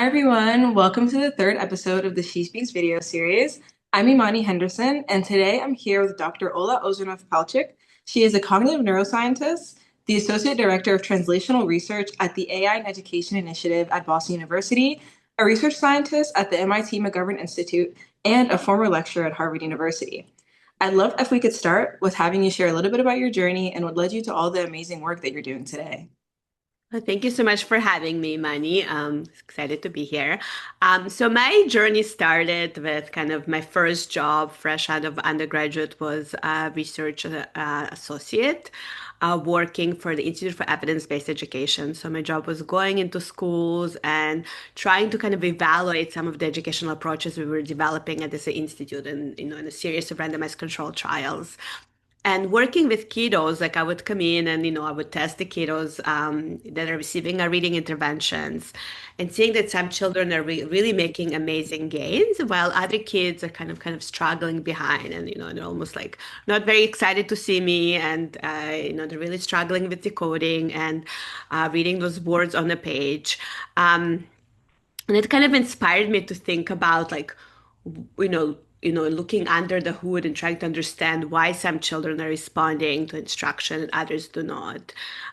Hi everyone, welcome to the third episode of the She Speaks video series. I'm Imani Henderson, and today I'm here with Dr. Ola Ozernov-Palchik. She is a cognitive neuroscientist, the Associate Director of Translational Research at the AI in Education Initiative at Boston University, a research scientist at the MIT McGovern Institute, and a former lecturer at Harvard University. I'd love if we could start with having you share a little bit about your journey and what led you to all the amazing work that you're doing today. Well, thank you so much for having me, Manny. Excited to be here. So my journey started with kind of my first job, fresh out of undergraduate, was a research associate, working for the Institute for Evidence-Based Education. So my job was going into schools and trying to kind of evaluate some of the educational approaches we were developing at this institute, and in a series of randomized controlled trials. And working with kiddos, like I would come in and, I would test the kiddos that are receiving our reading interventions and seeing that some children are really making amazing gains while other kids are kind of struggling behind and, they're almost like not very excited to see me. And, they're really struggling with decoding and reading those words on the page. And it kind of inspired me to think about like, looking under the hood and trying to understand why some children are responding to instruction and others do not.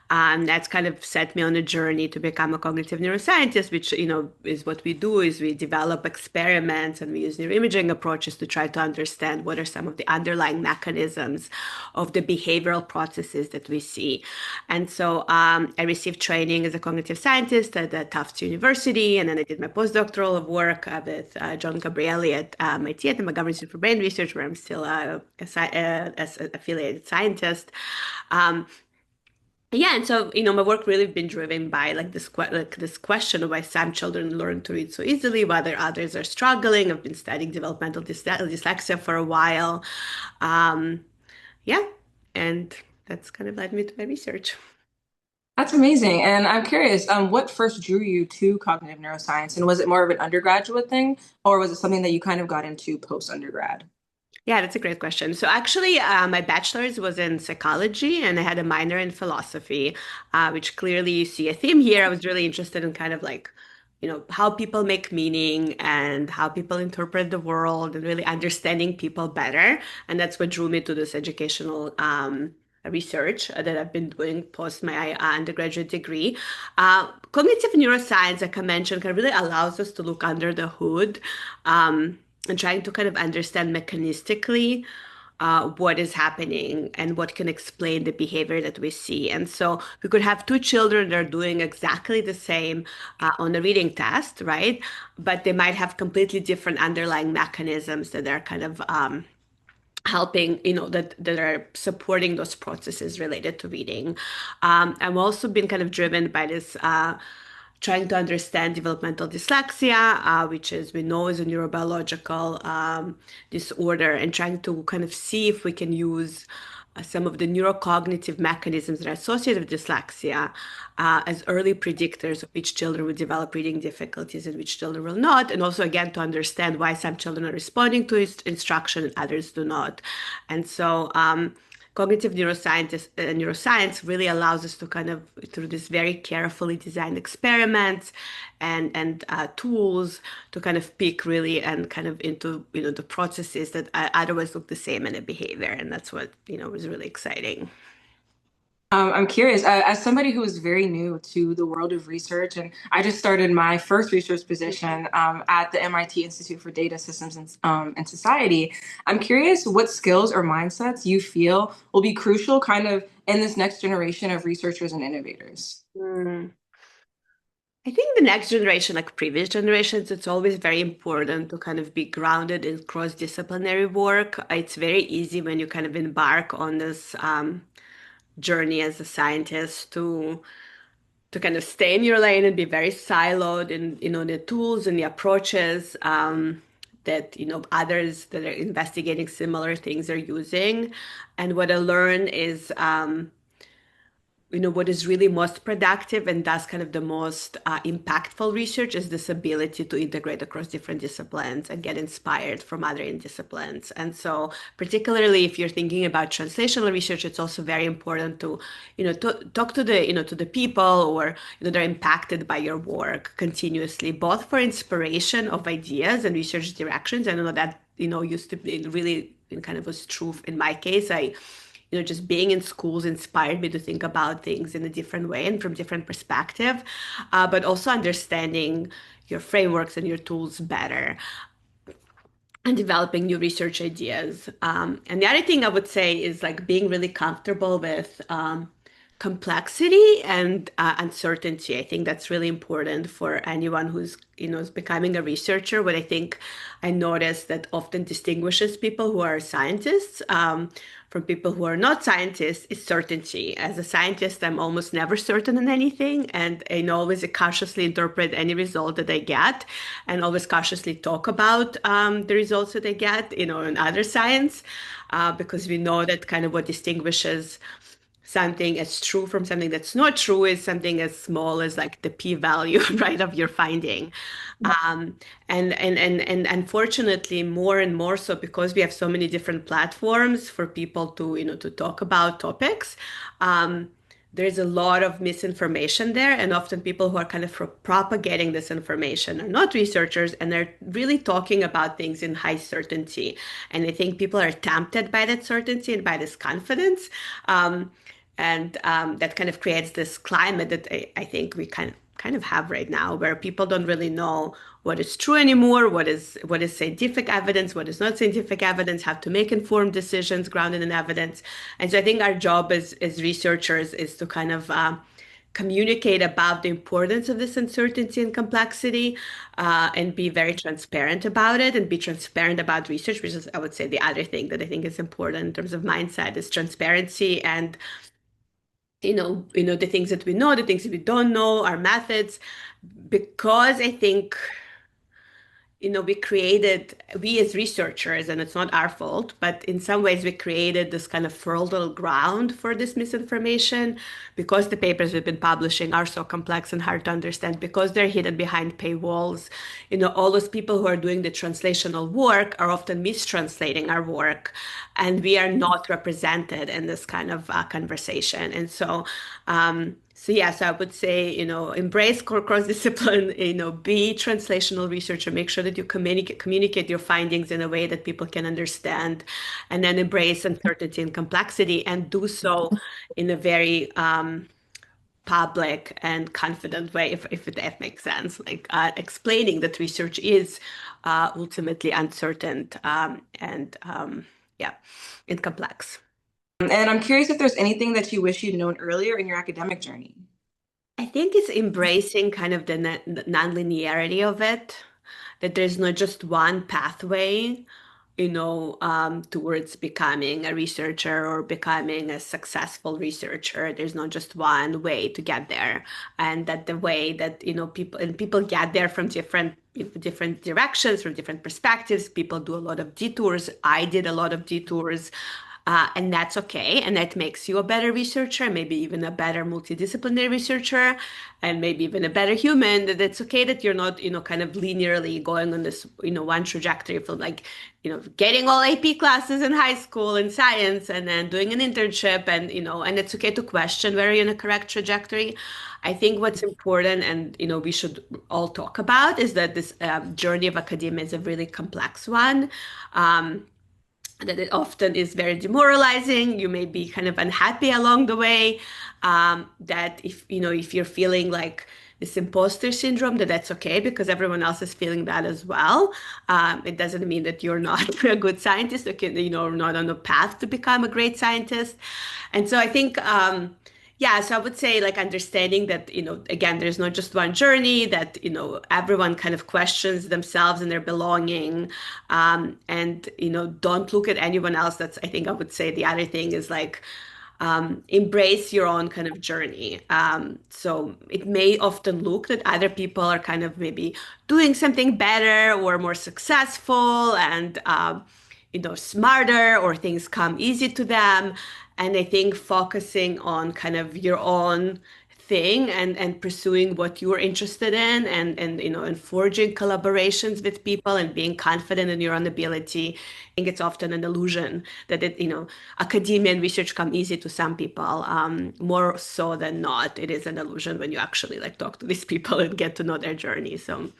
That's kind of set me on a journey to become a cognitive neuroscientist, which, is what we do is we develop experiments and we use neuroimaging approaches to try to understand what are some of the underlying mechanisms of the behavioral processes that we see. And so I received training as a cognitive scientist at the Tufts University, and then I did my postdoctoral work with John Gabrielli at MIT at the McGovern Institute for Brain Research, where I'm still as an affiliated scientist. Um, yeah, and so my work really been driven by like this question of why some children learn to read so easily, whether others are struggling. I've been studying developmental dyslexia for a while. Um, yeah, and that's kind of led me to my research. That's amazing. And I'm curious, what first drew you to cognitive neuroscience? And was it more of an undergraduate thing, or was it something that you kind of got into post undergrad? Yeah, that's a great question. So actually, my bachelor's was in psychology, and I had a minor in philosophy, which clearly you see a theme here. I was really interested in kind of like, how people make meaning and how people interpret the world and really understanding people better. And that's what drew me to this educational research that I've been doing post my undergraduate degree. Cognitive neuroscience, like I mentioned, kind of really allows us to look under the hood. And trying to kind of understand mechanistically what is happening and what can explain the behavior that we see. And so we could have two children that are doing exactly the same on a reading test, right? But they might have completely different underlying mechanisms that are kind of helping, that are supporting those processes related to reading. I've also been kind of driven by this trying to understand developmental dyslexia, which is we know is a neurobiological disorder, and trying to kind of see if we can use some of the neurocognitive mechanisms that are associated with dyslexia as early predictors of which children will develop reading difficulties and which children will not. And also, again, to understand why some children are responding to instruction and others do not. And so, cognitive neuroscience really allows us to kind of through this very carefully designed experiments and tools to kind of pick really and kind of into the processes that otherwise look the same in a behavior, and that's what was really exciting. I'm curious, as somebody who is very new to the world of research, and I just started my first research position at the MIT Institute for Data Systems and Society. I'm curious what skills or mindsets you feel will be crucial kind of in this next generation of researchers and innovators. Mm. I think the next generation, like previous generations, it's always very important to kind of be grounded in cross-disciplinary work. It's very easy when you kind of embark on this journey as a scientist to kind of stay in your lane and be very siloed in the tools and the approaches that others that are investigating similar things are using. And what I learn is what is really most productive and thus kind of the most impactful research is this ability to integrate across different disciplines and get inspired from other disciplines. And so, particularly if you're thinking about translational research, it's also very important to, to talk to the people or, they're impacted by your work continuously, both for inspiration of ideas and research directions. I know that, used to be really kind of was true in my case. Just being in schools inspired me to think about things in a different way and from different perspective, but also understanding your frameworks and your tools better and developing new research ideas. And the other thing I would say is like being really comfortable with complexity and uncertainty. I think that's really important for anyone who's, is becoming a researcher. What I think I noticed that often distinguishes people who are scientists from people who are not scientists is certainty. As a scientist, I'm almost never certain in anything, and I always cautiously interpret any result that I get, and always cautiously talk about the results that I get, in other science, because we know that kind of what distinguishes something as true from something that's not true is something as small as like the p-value, right, of your finding. And unfortunately, more and more so because we have so many different platforms for people to, to talk about topics. There's a lot of misinformation there, and often people who are kind of propagating this information are not researchers, and they're really talking about things in high certainty. And I think people are tempted by that certainty and by this confidence. And that kind of creates this climate that I think we kind of have right now, where people don't really know what is true anymore, what is scientific evidence, what is not scientific evidence, how to make informed decisions grounded in evidence. And so I think our job as researchers is to kind of communicate about the importance of this uncertainty and complexity, and be very transparent about it and be transparent about research, which is, I would say, the other thing that I think is important in terms of mindset is transparency and the things that we know, the things that we don't know, our methods, because I think we as researchers, and it's not our fault, but in some ways we created this kind of fertile ground for this misinformation because the papers we've been publishing are so complex and hard to understand, because they're hidden behind paywalls. All those people who are doing the translational work are often mistranslating our work, and we are not represented in this kind of conversation. And so yes, I would say, embrace cross-discipline, be translational researcher, make sure that you communicate your findings in a way that people can understand, and then embrace uncertainty and complexity, and do so in a very public and confident way, if that makes sense, like explaining that research is ultimately uncertain, and yeah, and complex. And I'm curious if there's anything that you wish you'd known earlier in your academic journey. I think it's embracing kind of the non-linearity of it, that there's not just one pathway, towards becoming a researcher or becoming a successful researcher. There's not just one way to get there, and that the way that people get there from different directions, from different perspectives. People do a lot of detours. I did a lot of detours. And that's okay. And that makes you a better researcher, maybe even a better multidisciplinary researcher, and maybe even a better human. That it's okay that you're not, kind of linearly going on this, one trajectory from like, getting all AP classes in high school in science and then doing an internship, and, and it's okay to question whether you're in a correct trajectory. I think what's important, and we should all talk about, is that this journey of academia is a really complex one. That it often is very demoralizing. You may be kind of unhappy along the way. That if you're feeling like this imposter syndrome, that's okay, because everyone else is feeling that as well. It doesn't mean that you're not a good scientist, or not on the path to become a great scientist. And so I think, yeah, so I would say like understanding that, again, there's not just one journey, that, everyone kind of questions themselves and their belonging. And, don't look at anyone else. That's, I think I would say the other thing is like, embrace your own kind of journey. So it may often look that other people are kind of maybe doing something better or more successful and, smarter, or things come easy to them. And I think focusing on kind of your own thing and pursuing what you're interested in and forging collaborations with people and being confident in your own ability. I think it's often an illusion that academia and research come easy to some people, more so than not. It is an illusion when you actually like talk to these people and get to know their journey. So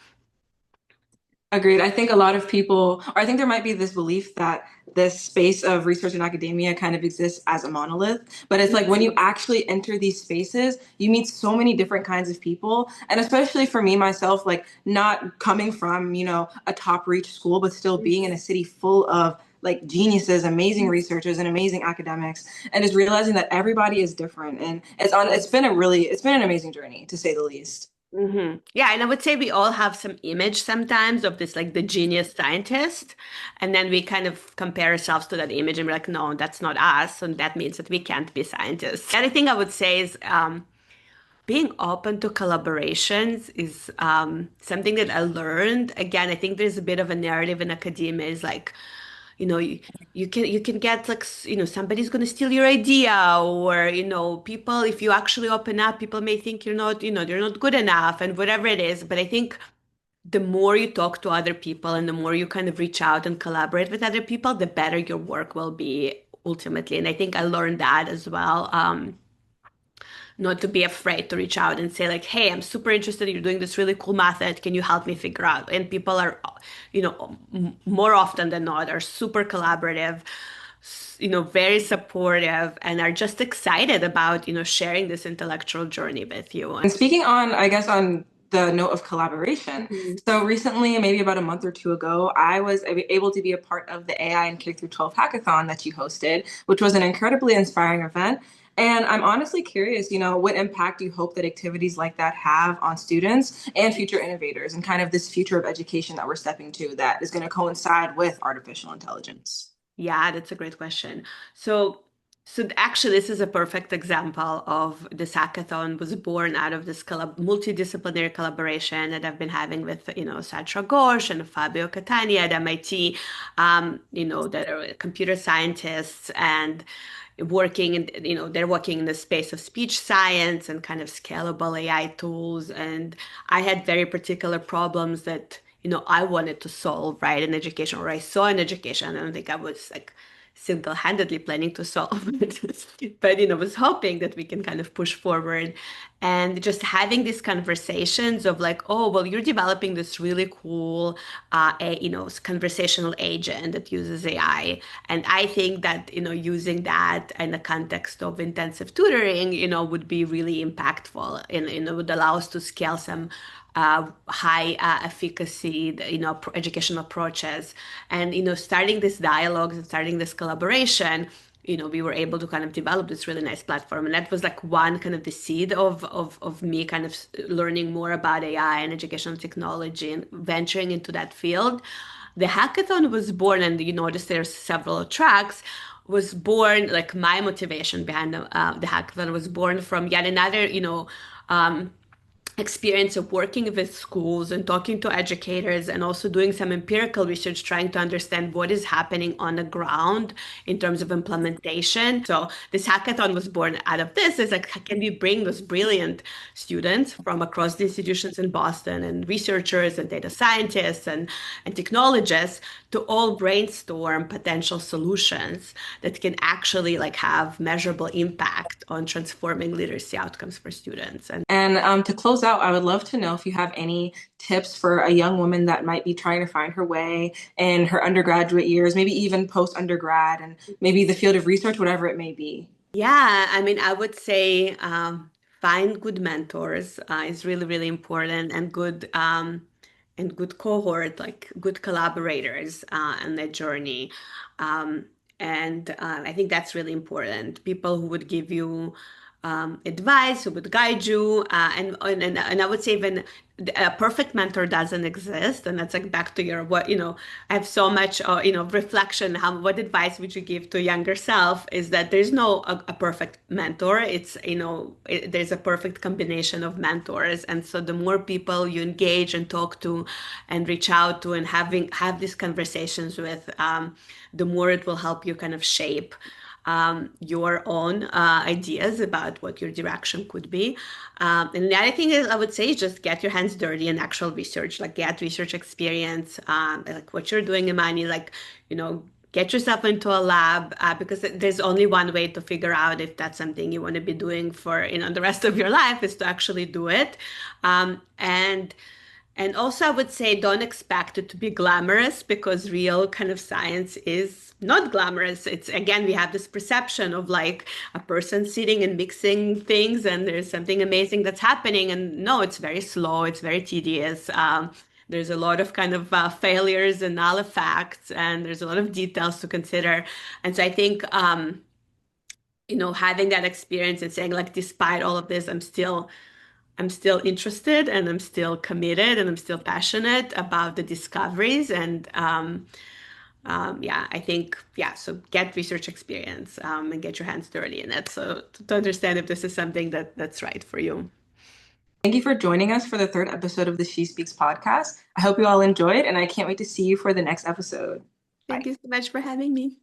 Agreed. I think a lot of people, or I think there might be this belief that this space of research and academia kind of exists as a monolith. But it's like when you actually enter these spaces, you meet so many different kinds of people. And especially for me, myself, like not coming from, a top reach school, but still being in a city full of like geniuses, amazing researchers and amazing academics, and just realizing that everybody is different. And it's been an amazing journey to say the least. Yeah, and I would say we all have some image sometimes of this like the genius scientist, and then we kind of compare ourselves to that image and we're like, no, that's not us, and that means that we can't be scientists. The other thing I would say is being open to collaborations is something that I learned. Again, I think there's a bit of a narrative in academia is like, you know, you can get like somebody's going to steal your idea, or people, if you actually open up, people may think you're not good enough and whatever it is. But I think the more you talk to other people and the more you kind of reach out and collaborate with other people, the better your work will be ultimately. And I think I learned that as well. Not to be afraid to reach out and say like, hey, I'm super interested, you're doing this really cool method, can you help me figure out? And people are more often than not are super collaborative, very supportive, and are just excited about sharing this intellectual journey with you. And speaking on, I guess, on the note of collaboration. Mhm. So recently, maybe about a month or two ago, I was able to be a part of the AI and K through 12 hackathon that you hosted, which was an incredibly inspiring event. And I'm honestly curious, what impact do you hope that activities like that have on students and future innovators and kind of this future of education that we're stepping to that is going to coincide with artificial intelligence? Yeah, that's a great question. So actually, this is a perfect example of this hackathon was born out of this multidisciplinary collaboration that I've been having with, Satra Ghosh and Fabio Catania at MIT, that are computer scientists and they're working in the space of speech science and kind of scalable AI tools. And I had very particular problems that I wanted to solve, right, in education, or I saw in education. I don't think I was like single-handedly planning to solve it, but was hoping that we can kind of push forward and just having these conversations of like, oh, well, you're developing this really cool, conversational agent that uses AI, and I think that using that in the context of intensive tutoring, would be really impactful, and would allow us to scale some high efficacy, educational approaches. And, starting this dialogues and starting this collaboration, we were able to kind of develop this really nice platform. And that was like one kind of the seed of me kind of learning more about AI and educational technology and venturing into that field. The hackathon was born, and you notice there's several tracks, was born, like my motivation behind the hackathon was born from yet another, um, experience of working with schools and talking to educators and also doing some empirical research trying to understand what is happening on the ground in terms of implementation. So this hackathon was born out of this. Is like, can we bring those brilliant students from across the institutions in Boston and researchers and data scientists and technologists to all brainstorm potential solutions that can actually like have measurable impact on transforming literacy outcomes for students. And to close out, I would love to know if you have any tips for a young woman that might be trying to find her way in her undergraduate years, maybe even post undergrad, and maybe the field of research, whatever it may be. Yeah, I mean, I would say find good mentors is really, really important, and good cohort, like good collaborators on their journey. Um, and I think that's really important. People who would give you advice, who would guide you, and I would say even a perfect mentor doesn't exist, and that's like back to your what I have so much reflection. What advice would you give to a younger self? Is that there's no a perfect mentor. It's there's a perfect combination of mentors, and so the more people you engage and talk to, and reach out to, and have these conversations with, the more it will help you kind of shape. your own ideas about what your direction could be. And the other thing is, I would say, is just get your hands dirty in actual research, like get research experience, like what you're doing, Imani, like, get yourself into a lab because there's only one way to figure out if that's something you want to be doing for, the rest of your life is to actually do it. And also, I would say don't expect it to be glamorous because real kind of science is not glamorous. It's again, we have this perception of like a person sitting and mixing things and there's something amazing that's happening. And no, it's very slow, it's very tedious. There's a lot of kind of failures and artifacts, and there's a lot of details to consider. And so I think, having that experience and saying like, despite all of this, I'm still interested and I'm still committed and I'm still passionate about the discoveries. And yeah, I think, yeah, so get research experience and get your hands dirty in it. So to understand if this is something that's right for you. Thank you for joining us for the third episode of the She Speaks podcast. I hope you all enjoyed, and I can't wait to see you for the next episode. Thank Bye. you so much for having me.